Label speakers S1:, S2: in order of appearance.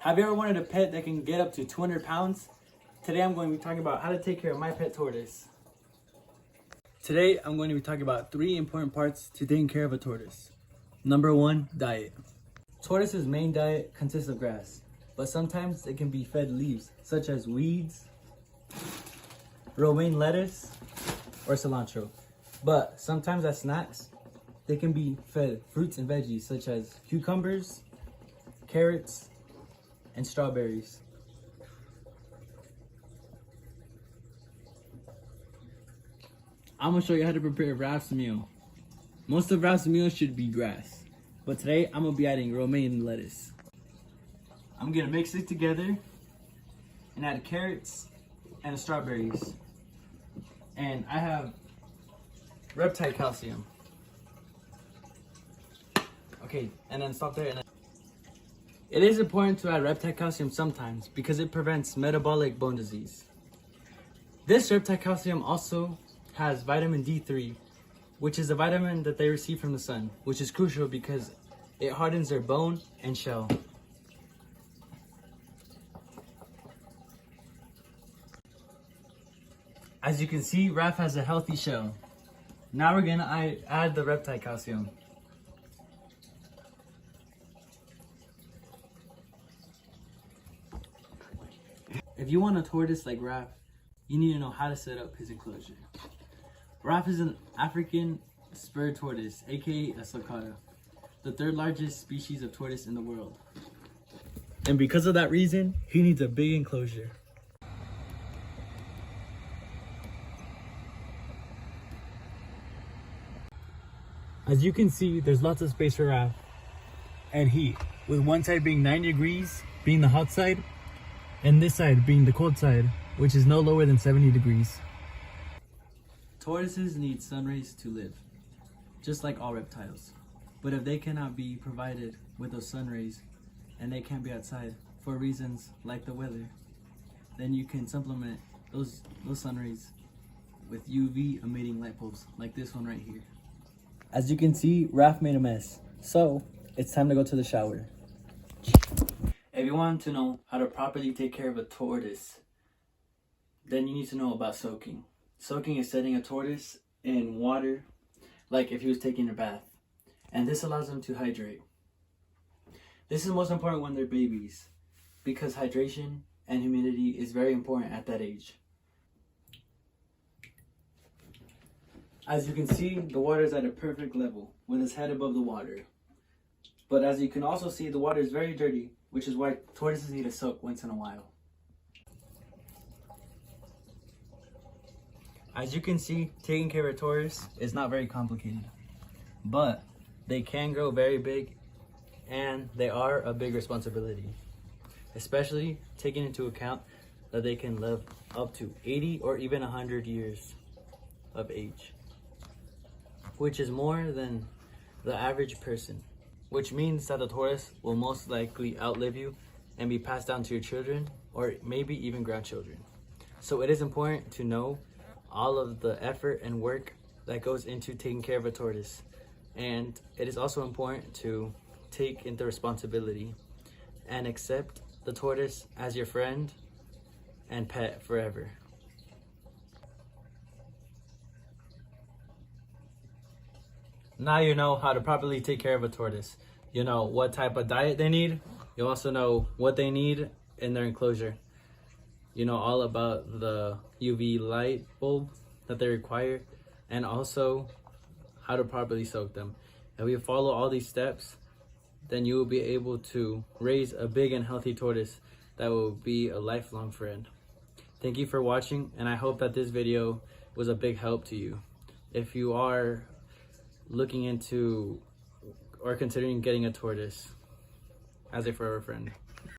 S1: Have you ever wanted a pet that can get up to 200 pounds? Today I'm going to be talking about how to take care of my pet tortoise. Today I'm going to be talking about 3 important parts to taking care of a tortoise. Number 1, diet. Tortoise's main diet consists of grass, but sometimes they can be fed leaves such as weeds, romaine lettuce, or cilantro. But sometimes as snacks, they can be fed fruits and veggies such as cucumbers, carrots, and strawberries. I'm gonna show you how to prepare Raf's meal. Most of Raf's meal should be grass, but today I'm gonna be adding romaine lettuce. I'm gonna mix it together and add carrots and strawberries. And I have reptile calcium. Okay, and then stop there. It is important to add reptile calcium sometimes because it prevents metabolic bone disease. This reptile calcium also has vitamin D3, which is a vitamin that they receive from the sun, which is crucial because it hardens their bone and shell. As you can see, Raf has a healthy shell. Now we're gonna add the reptile calcium. If you want a tortoise like Raf, you need to know how to set up his enclosure. Raf is an African spurred tortoise, aka a sulcata, the 3rd largest species of tortoise in the world. And because of that reason, he needs a big enclosure. As you can see, there's lots of space for Raf and heat, with one side being 90 degrees, being the hot side, and this side being the cold side, which is no lower than 70 degrees. Tortoises need sun rays to live, just like all reptiles. But if they cannot be provided with those sun rays, and they can't be outside for reasons like the weather, then you can supplement those sun rays with UV emitting light bulbs, like this one right here. As you can see, Raf made a mess, so it's time to go to the shower. If you want to know how to properly take care of a tortoise, then you need to know about soaking. Soaking is setting a tortoise in water like if he was taking a bath, and this allows them to hydrate. This is most important when they're babies because hydration and humidity is very important at that age. As you can see, the water is at a perfect level with his head above the water. But as you can also see, the water is very dirty, which is why tortoises need to soak once in a while. As you can see, taking care of a tortoise is not very complicated, but they can grow very big and they are a big responsibility, especially taking into account that they can live up to 80 or even 100 years of age, which is more than the average person, which means that the tortoise will most likely outlive you and be passed down to your children or maybe even grandchildren. So it is important to know all of the effort and work that goes into taking care of a tortoise. And it is also important to take into responsibility and accept the tortoise as your friend and pet forever. Now you know how to properly take care of a tortoise. You know what type of diet they need. You also know what they need in their enclosure. You know all about the UV light bulb that they require, and also how to properly soak them. If you follow all these steps, then you will be able to raise a big and healthy tortoise that will be a lifelong friend. Thank you for watching, and I hope that this video was a big help to you. If you are looking into or considering getting a tortoise as a forever friend.